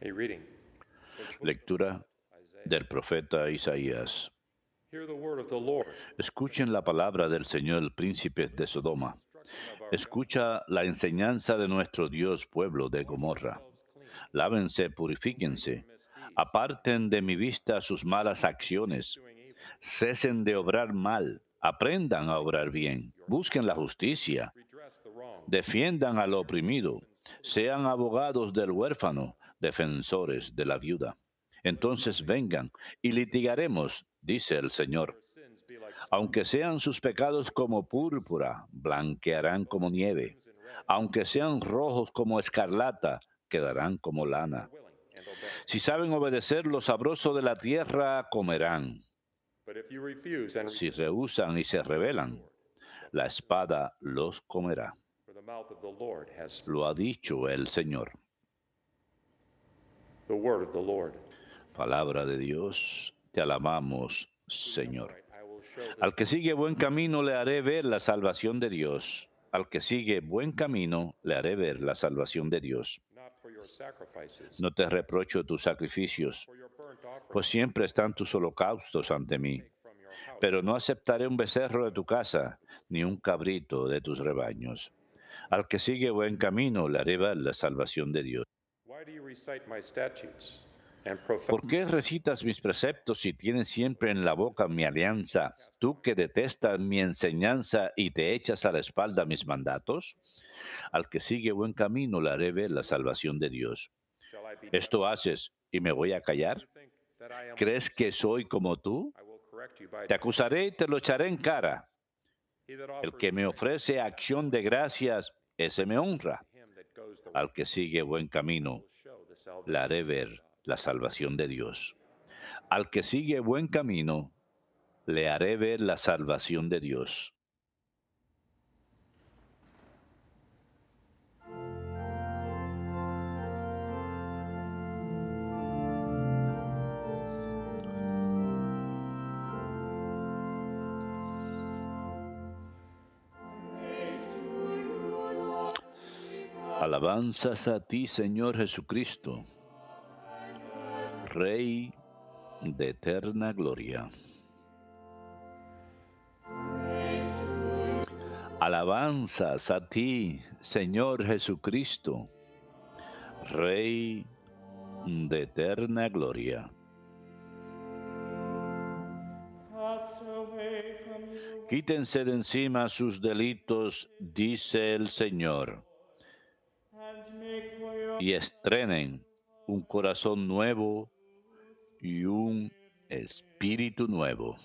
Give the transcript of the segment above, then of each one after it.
A reading from the book Lectura of Isaiah. del profeta Isaías. Hear the word of the Lord, the Escuchen la people of palabra del Israel. Señor, príncipes de Listen to the Sodoma. instruction of our God. Escucha la enseñanza de nuestro Dios, pueblo de Wash Gomorra. yourselves clean, Lávense, put away your purifíquense. misdeeds. Aparten de mi vista sus malas Cease acciones. doing evil. Cesen de obrar mal. Aprendan a Fight for obrar peace, bien. your Busquen la enemies. justicia. Redress the wrong. Defiendan al Hear the oprimido. orphan's plea. Sean abogados del huérfano, defensores de la viuda. Let us Entonces locate them, vengan y litigaremos, dice el though Señor. their sins be like scarlet, Aunque sean sus pecados como púrpura, blanquearán though como they be nieve. crimson red. Aunque sean rojos como escarlata, quedarán como If they are lana. willing and obey. Si saben obedecer, lo sabroso de la tierra comerán. But if you refuse and Si resist, rehúsan y se the rebelan, sword shall la come to you. espada los comerá. For the mouth of the Lord has spoken. Lo ha dicho el Señor. The word of the Lord. Palabra de Dios, te alabamos, To the Señor. upright I will show the Al que salvation, sigue buen camino le haré ver la salvación de Dios. Al que sigue buen camino le haré ver la salvación de Dios. not for your sacrifices, No te reprocho tus sacrificios, for your burnt pues offerings siempre están tus holocaustos I ante will mí. take from your house, Pero no aceptaré un becerro de tu casa, ni un cabrito de tus rebaños. Al que sigue buen camino le haré ver la salvación de Dios. Why do you recite my statutes and profane ¿Por qué recitas mis preceptos si tienes siempre en la boca mi alianza, tú que detestas mi enseñanza y te echas a la espalda mis mandatos? Al que sigue buen camino le haré ver la salvación de Dios. shall I be deaf? ¿Esto haces y me voy a You callar? think that I am ¿Crees unmerciful? que soy como tú? I will correct you by Te judgment. acusaré y te lo echaré en cara. He that El offers que me praise and ofrece acción de sacrifice, gracias, ese me honra. to him that goes the Al right que way, sigue buen I camino will show the le salvation haré of our ver God. la salvación de Dios. Al que sigue buen camino le haré ver la salvación de Dios. Alabanzas a ti, Señor Jesucristo, Rey de eterna gloria. Alabanzas a ti, Señor Jesucristo, Rey de eterna gloria. Quítense de encima sus delitos, dice el Señor, y estrenen un corazón nuevo y un espíritu nuevo.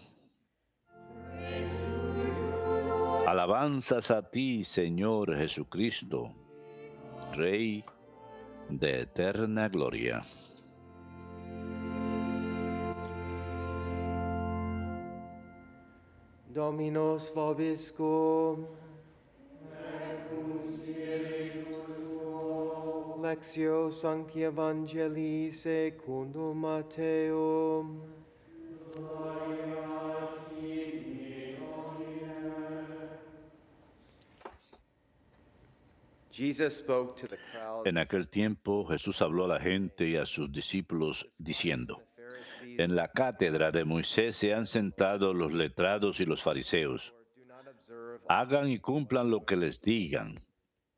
Alabanzas a ti, Señor Jesucristo, Rey de eterna gloria. Dominus vobiscum. Lectio Sancti Evangelii secundum Matteum. Jesus spoke to the crowd En aquel tiempo Jesús habló a la gente y a sus discípulos diciendo, en la cátedra de Moisés se han sentado los letrados y los fariseos. do not observe Hagan y cumplan lo que les digan,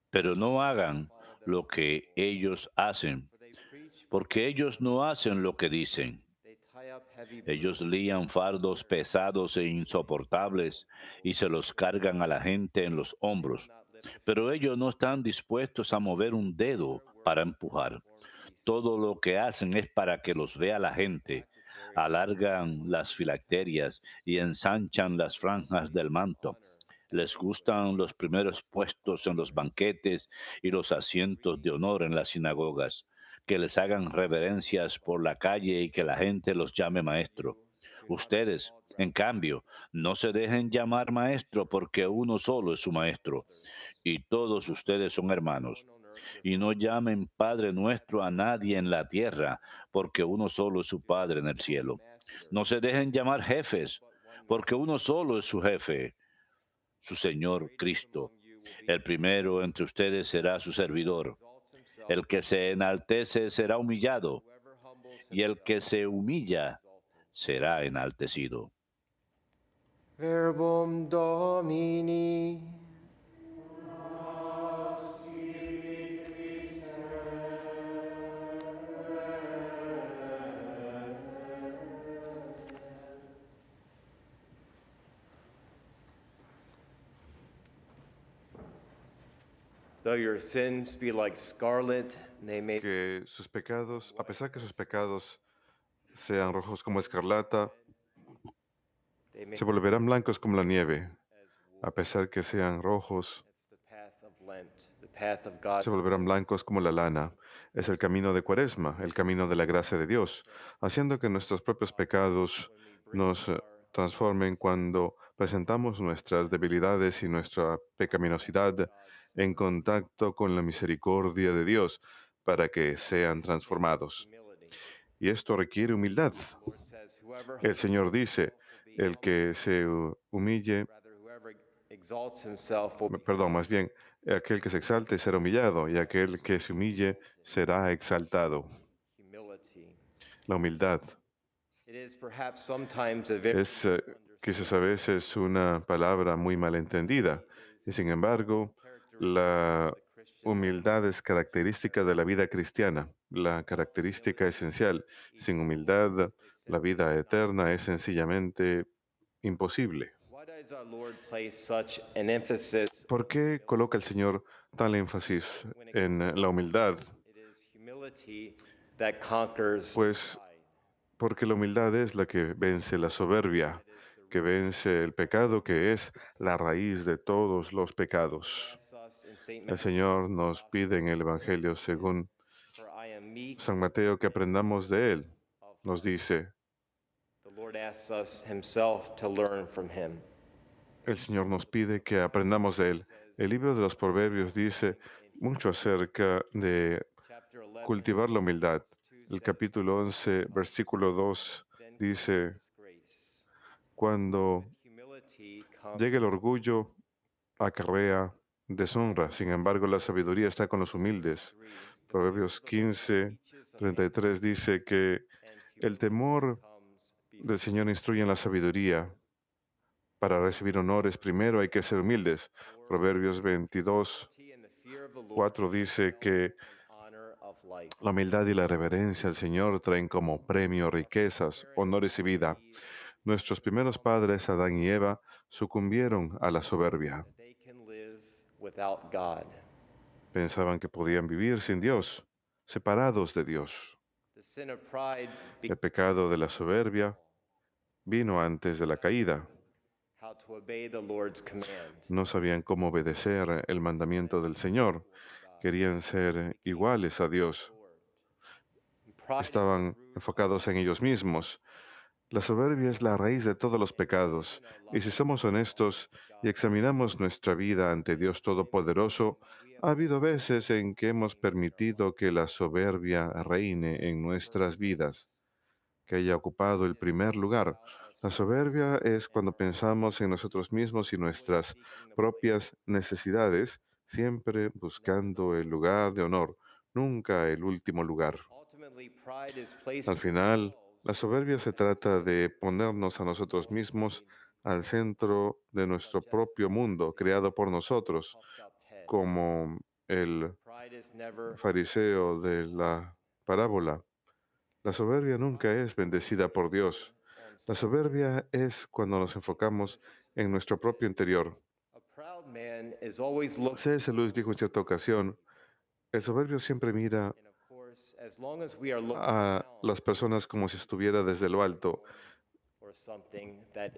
pero no hagan lo que ellos hacen, for they preach, porque ellos no hacen lo que dicen. they tie up heavy Ellos lían fardos pesados e insoportables y se los cargan a la gente en los hombros, pero ellos no están dispuestos a mover un dedo para empujar. Todo lo que hacen es para que los vea la gente. Alargan las filacterias y ensanchan las franjas del manto. Les gustan los primeros puestos en los banquetes y los asientos de honor en las sinagogas, que les hagan reverencias por la calle y que la gente los llame maestro. Ustedes, en cambio, no se dejen llamar maestro porque uno solo es su maestro y todos ustedes son hermanos. Y no llamen Padre nuestro a nadie en la tierra, porque uno solo es su Padre en el cielo. No se dejen llamar jefes, porque uno solo es su jefe, su Señor Cristo. El primero entre ustedes será su servidor. El que se enaltece será humillado, whoever humbles y el que himself se humilla será enaltecido. Verbum Domini. Though your sins be like scarlet, they may Que sus pecados, a pesar que sus pecados sean rojos como escarlata, they se volverán blancos como la nieve. as wool. A pesar que sean rojos, That's the path of Lent, the path of God. se volverán blancos como la lana. Es el camino de Cuaresma, el camino de la gracia de Dios, haciendo que nuestros propios pecados nos transformen cuando presentamos nuestras debilidades y nuestra pecaminosidad en contacto con la misericordia de Dios para que sean transformados. Humility. Y esto requiere humildad. The Lord says, whoever El Señor dice, himself will be el que se humille, rather whoever exalts himself will be perdón, más bien, aquel que se exalte será humillado y aquel que se humille será exaltado. humility. La humildad It is perhaps sometimes a very es quizás a veces una palabra muy malentendida y sin embargo la humildad es característica de la vida cristiana, la característica esencial. Sin humildad, la vida eterna es sencillamente imposible. Why does our Lord place such an emphasis? ¿Por qué coloca el Señor tal énfasis en la humildad? It is humility that conquers Pues pride. porque la humildad es la que vence la soberbia, que vence el pecado, que es la raíz de todos los pecados. Asks us in Saint El Matthew, Señor nos pide en el Evangelio según for I am meek San Mateo que aprendamos de Él. of Nos heart. dice, The Lord asks us himself to learn from him. el Señor nos pide que aprendamos de Él. El libro de los Proverbios dice mucho acerca de Chapter 11, cultivar la humildad. 2 El says, capítulo 11, versículo 2 then dice, disgrace. cuando Humility comes llega el orgullo, acarrea deshonra. Sin embargo, la sabiduría está con los humildes. Proverbios 15, 33 dice que el temor del Señor instruye en la sabiduría. Para recibir honores primero hay que ser humildes. Proverbios 22, 4 dice que la humildad y la reverencia al Señor traen como premio riquezas, honores y vida. Nuestros primeros padres, Adán y Eva, sucumbieron a la soberbia. Pensaban que podían vivir sin Dios, separados de Dios. El pecado de la soberbia vino antes de la caída. No sabían cómo obedecer el mandamiento del Señor. Querían ser iguales a Dios. Estaban enfocados en ellos mismos. La soberbia es la raíz de todos los pecados. Y si somos honestos y examinamos nuestra vida ante Dios Todopoderoso, ha habido veces en que hemos permitido que la soberbia reine en nuestras vidas, que haya ocupado el primer lugar. La soberbia es cuando pensamos en nosotros mismos y nuestras propias necesidades, siempre buscando el lugar de honor, nunca el último lugar. Al final, la soberbia se trata de ponernos a nosotros mismos al centro de nuestro propio mundo, creado por nosotros, como el fariseo de la parábola. La soberbia nunca es bendecida por Dios. La soberbia es cuando nos enfocamos en nuestro propio interior. C.S. Lewis dijo en cierta ocasión, el soberbio siempre mira a las personas como si estuviera desde lo alto,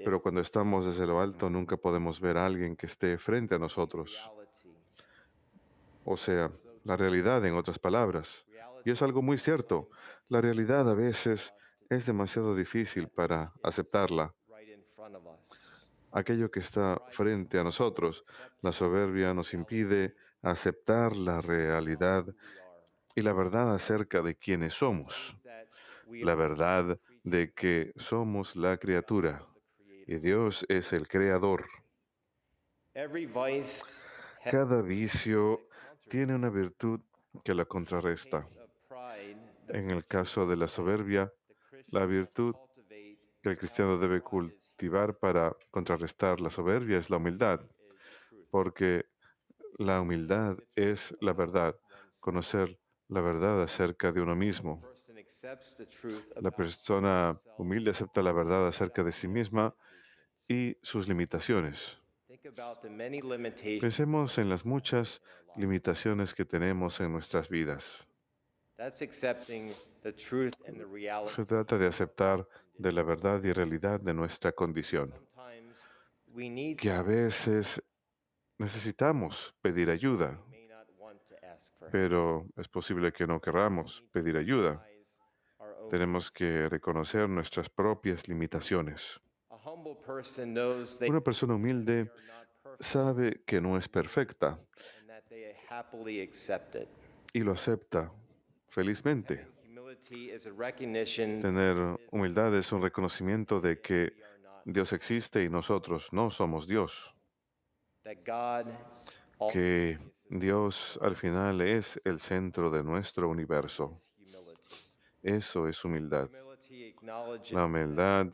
pero cuando estamos desde lo alto nunca podemos ver a alguien que esté frente a nosotros. O sea, la realidad en otras palabras. Y es algo muy cierto. La realidad a veces es demasiado difícil para aceptarla. Aquello que está frente a nosotros, la soberbia nos impide aceptar la realidad y la verdad acerca de quiénes somos. La verdad de que somos la criatura y Dios es el creador. Cada vicio tiene una virtud que la contrarresta. case of pride, En el caso de la soberbia, the la Christian must virtud cultivate que el cristiano debe cultivar para contrarrestar la soberbia es la humildad, is truth. porque la humildad es la verdad, conocer la verdad acerca de uno mismo. Person accepts the truth La about persona humilde acepta la verdad acerca de sí misma limitations. y sus limitaciones. Think about the many limitations Pensemos en las we have muchas in our lives. limitaciones que tenemos en nuestras vidas. That's accepting the truth and the reality Se trata de aceptar de la condition. verdad y realidad de nuestra condición, Sometimes we need que a veces necesitamos pedir ayuda, we may not want to ask for help. pero es posible que no querramos We need to pedir ayuda. recognize our own Tenemos que reconocer nuestras propias limitaciones. A humble person knows they Una persona humilde are not perfect sabe que no es perfecta and that they happily accept it. y lo acepta felizmente. Having humility is a recognition Tener humildad es un reconocimiento de que we are not, Dios existe y nosotros no somos Dios, that God que Dios al final es el centro de nuestro universo. humility. Eso es humildad. Humility acknowledges La humildad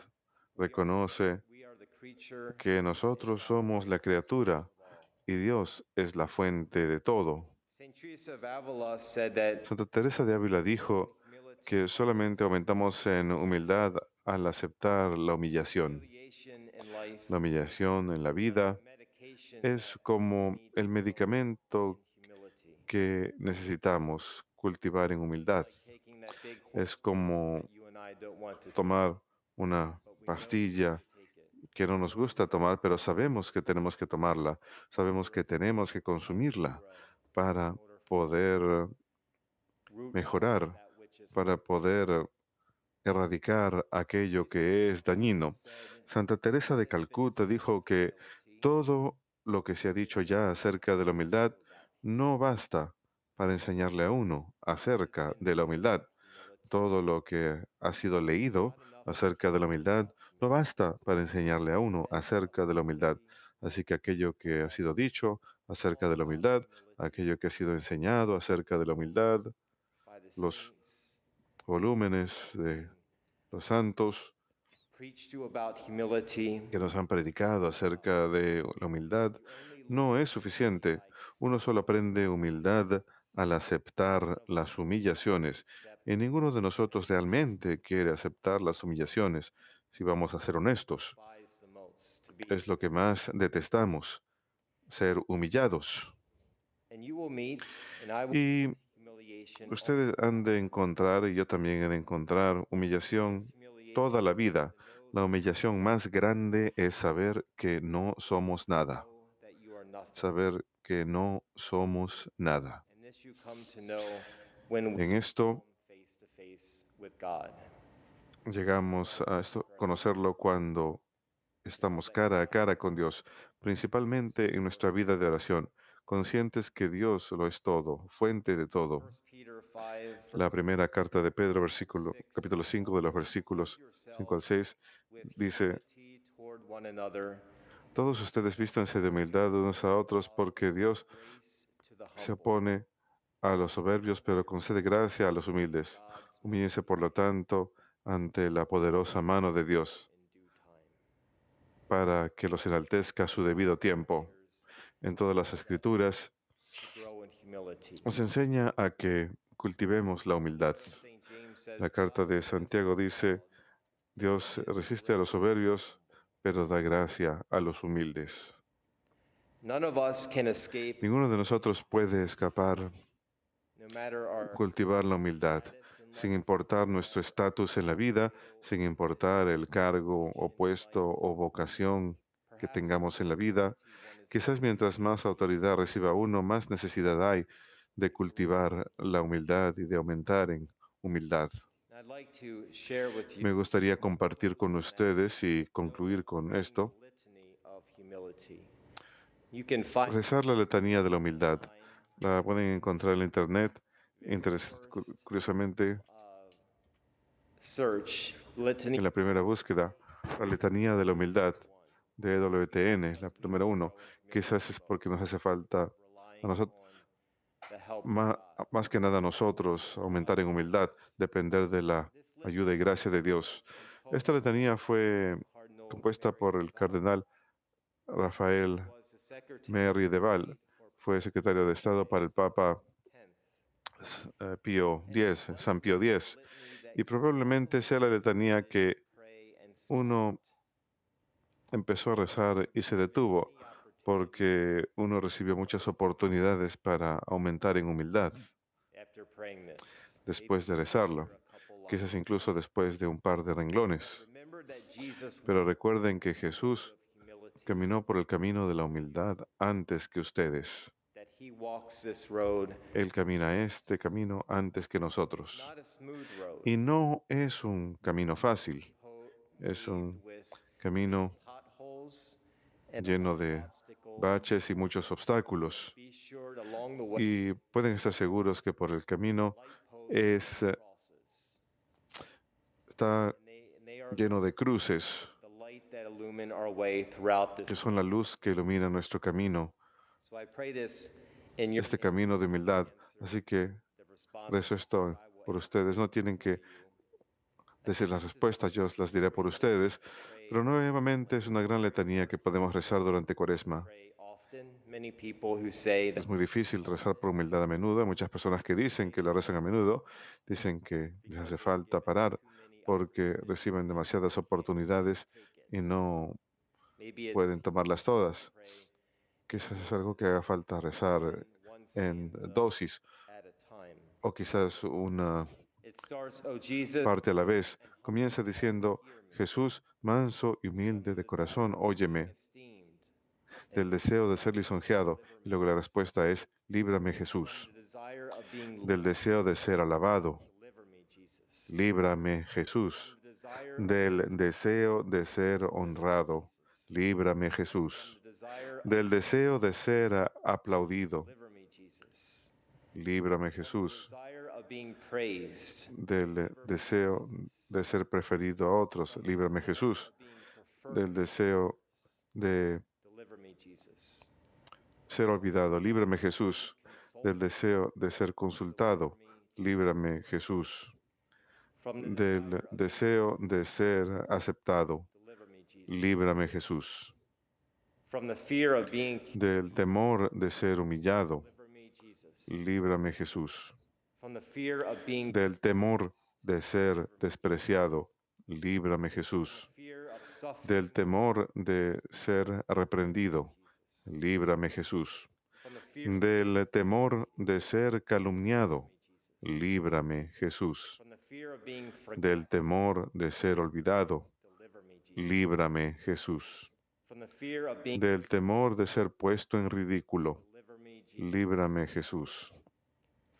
reconoce we are the creature que nosotros somos la criatura of all. y Dios es la fuente de todo. Saint Teresa of Avila said that Santa Teresa de Ávila dijo humility que solamente aumentamos en humildad al aceptar la humillación. humiliation in life La humillación en la vida medication es como el medicamento humility. que necesitamos cultivar en humildad. Taking that big Es horse como that you and I don't want to tomar una but we know pastilla to take it. que no nos gusta tomar, pero sabemos que tenemos que tomarla, sabemos que tenemos que consumirla para poder Root mejorar, that which is para poder erradicar aquello que es dañino. Santa Teresa de Calcuta dijo que todo lo que se ha dicho ya acerca de la humildad no basta para enseñarle a uno acerca de la humildad. Todo lo que ha sido leído acerca de la humildad no basta para enseñarle a uno acerca de la humildad. Así que aquello que ha sido dicho acerca de la humildad, aquello que ha sido enseñado acerca de la humildad, by the los saints volúmenes de los santos preach to about humility. que nos han predicado acerca de la humildad, no es suficiente. Uno solo aprende humildad al aceptar las humillaciones. Y ninguno de nosotros realmente quiere aceptar las humillaciones, si vamos a ser honestos. Despise the most to be Es lo que más detestamos, ser humillados. and you will meet and I will Y meet humiliation ustedes han de encontrar, y yo también he de encontrar, humillación toda la vida. La humillación más grande es saber que no somos nada. know that you are nothing. Saber que no somos nada. And this you come to know when we En esto come face to face with God. llegamos a conocerlo cuando estamos cara a cara con Dios, principalmente en nuestra vida de oración, conscientes que Dios lo es todo, fuente de todo. 1 Peter 5 La primera carta de Pedro, capítulo 5 de los versículos 5 al 6, with dice, humility toward one another, todos ustedes vístanse de humildad unos a otros porque Dios grace to the se humble. opone a los soberbios, pero concede gracia a los humildes. Humíllense, por lo tanto, ante la poderosa mano de Dios, In due time. para que los enaltezca a su debido tiempo. En todas las escrituras To grow in humility. nos enseña a que cultivemos la humildad. Saint James says, La carta de Santiago dice, Dios resiste a los soberbios, pero da gracia a los humildes. none of us can escape Ninguno de nosotros puede escapar, no matter our cultivar la humildad, sin importar nuestro estatus en la vida, sin importar el cargo o puesto o vocación que tengamos en la vida. Quizás mientras más autoridad reciba uno, más necesidad hay de cultivar la humildad y de aumentar en humildad. I'd like to share with you Me gustaría compartir con ustedes y concluir con esto, litany of humility. You can find rezar la letanía de la humildad. La pueden encontrar en la internet. Curiosamente, search litany en la primera búsqueda, la letanía de la humildad de EWTN, la número uno. Quizás es porque nos hace falta a nosotros más que nada nosotros, aumentar en humildad, depender de la ayuda y gracia de Dios. Esta letanía fue compuesta por el cardenal Rafael Merri de Val, fue secretario de Estado para el Papa Pío X, San Pío X, y probablemente sea la letanía que uno empezó a rezar y se detuvo, porque uno recibió muchas oportunidades para aumentar en humildad después de rezarlo, quizás incluso después de un par de renglones. Pero recuerden que Jesús caminó por el camino de la humildad antes que ustedes. Él camina este camino antes que nosotros. Y no es un camino fácil, es un camino lleno de baches y muchos obstáculos. Y pueden estar seguros que por el camino está lleno de cruces, que son la luz que ilumina nuestro camino, este camino de humildad. Así que rezo esto por ustedes. No tienen que decir las respuestas, yo las diré por ustedes. Pero nuevamente es una gran letanía que podemos rezar durante Cuaresma. Es muy difícil rezar por humildad a menudo. Hay muchas personas que dicen que la rezan a menudo, dicen que les hace falta parar porque reciben demasiadas oportunidades y no pueden tomarlas todas. Quizás es algo que haga falta rezar en dosis o quizás una parte a la vez. Comienza diciendo, Jesús, manso y humilde de corazón, óyeme, del deseo de ser lisonjeado. Y luego la respuesta es, líbrame Jesús. Del deseo de ser alabado, líbrame Jesús. Del deseo de ser honrado, líbrame Jesús. Del deseo de ser aplaudido, líbrame Jesús. Del deseo de ser preferido a otros, líbrame Jesús. Del deseo de ser olvidado, líbrame Jesús. Del deseo de ser consultado, líbrame Jesús. Del deseo de ser aceptado, líbrame Jesús. Del temor de ser humillado, líbrame Jesús. Del temor de ser despreciado, líbrame Jesús. Del temor de ser reprendido, líbrame Jesús. Del temor de ser calumniado, líbrame Jesús. Del temor de ser olvidado, líbrame Jesús. Del temor de ser puesto en ridículo, líbrame Jesús.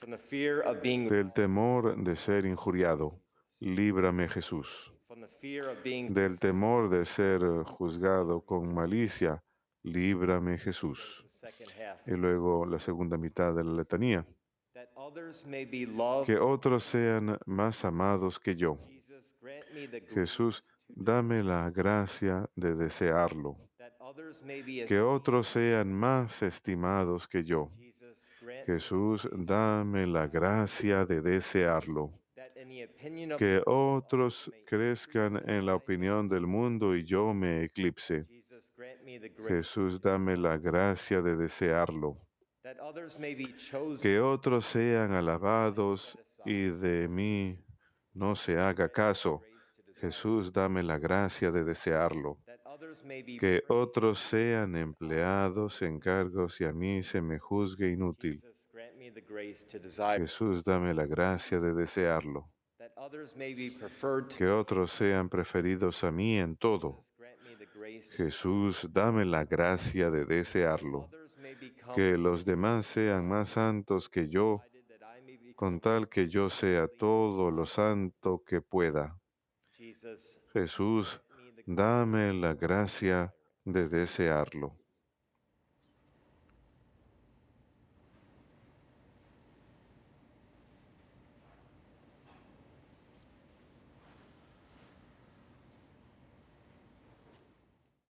Del temor de ser injuriado, líbrame Jesús. Del temor de ser juzgado con malicia, líbrame Jesús. Y luego la segunda mitad de la letanía. Que otros sean más amados que yo. Jesús, dame la gracia de desearlo. Que otros sean más estimados que yo. Jesús, dame la gracia de desearlo. Que otros crezcan en la opinión del mundo y yo me eclipse. Jesús, dame la gracia de desearlo. Que otros sean alabados y de mí no se haga caso. Jesús, dame la gracia de desearlo. Que otros sean empleados en cargos y a mí se me juzgue inútil. Jesús, dame la gracia de desearlo. Que otros sean preferidos a mí en todo. Jesús, dame la gracia de desearlo. Que los demás sean más santos que yo, con tal que yo sea todo lo santo que pueda. Jesús, dame la gracia de desearlo.